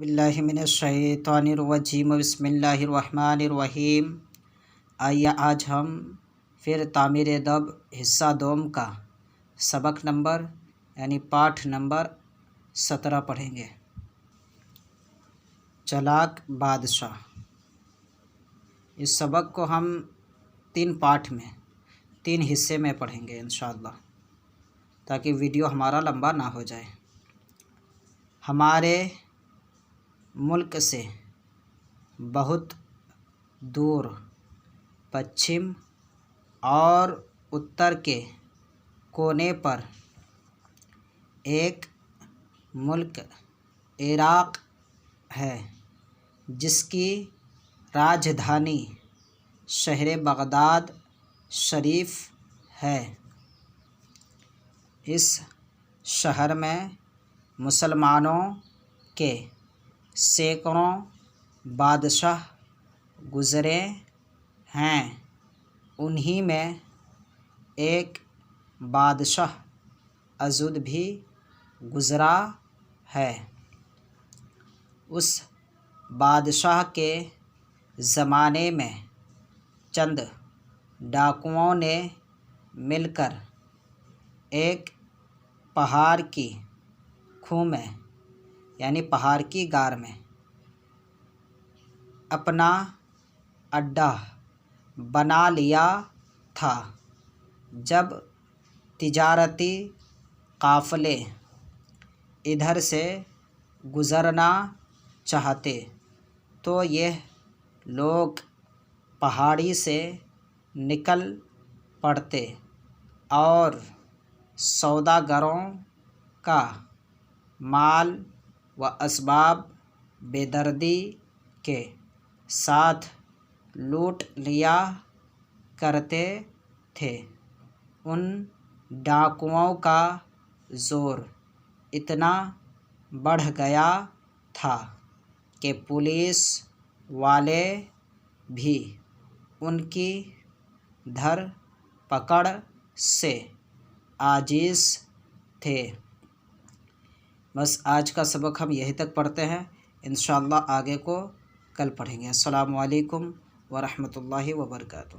باللہ من الشیطان الرجیم بسم اللہ الرحمن الرحیم۔ آئیے آج ہم پھر تعمیر دب حصہ دوم کا سبق نمبر پاٹھ نمبر 17 پڑھیں گے۔ چلاک بادشاہ۔ اس سبق کو ہم 3 پاٹھ میں 3 حصے میں پڑھیں گے انشاءاللہ، تاکہ ویڈیو ہمارا لمبا نہ ہو جائے۔ ہمارے ملک سے بہت دور پچھم اور اتر کے کونے پر ایک ملک عراق ہے، جس کی راجدھانی شہر بغداد شریف ہے۔ اس شہر میں مسلمانوں کے سینکڑوں بادشاہ گزرے ہیں۔ انہی میں ایک بادشاہ اژدھ بھی گزرا ہے۔ اس بادشاہ کے زمانے میں چند ڈاکوؤں نے مل کر ایک پہاڑ کی کھو میں پہاڑ کی غار میں اپنا اڈا بنا لیا تھا۔ جب تجارتی قافلے ادھر سے گزرنا چاہتے تو یہ لوگ پہاڑی سے نکل پڑتے اور سوداگروں کا مال و اسباب بے دردی کے ساتھ لوٹ لیا کرتے تھے۔ ان ڈاکوؤں کا زور اتنا بڑھ گیا تھا کہ پولیس والے بھی ان کی دھر پکڑ سے عاجز تھے۔ بس آج کا سبق ہم یہیں تک پڑھتے ہیں، انشاءاللہ آگے کو کل پڑھیں گے۔ السلام علیکم ورحمۃ اللہ وبرکاتہ۔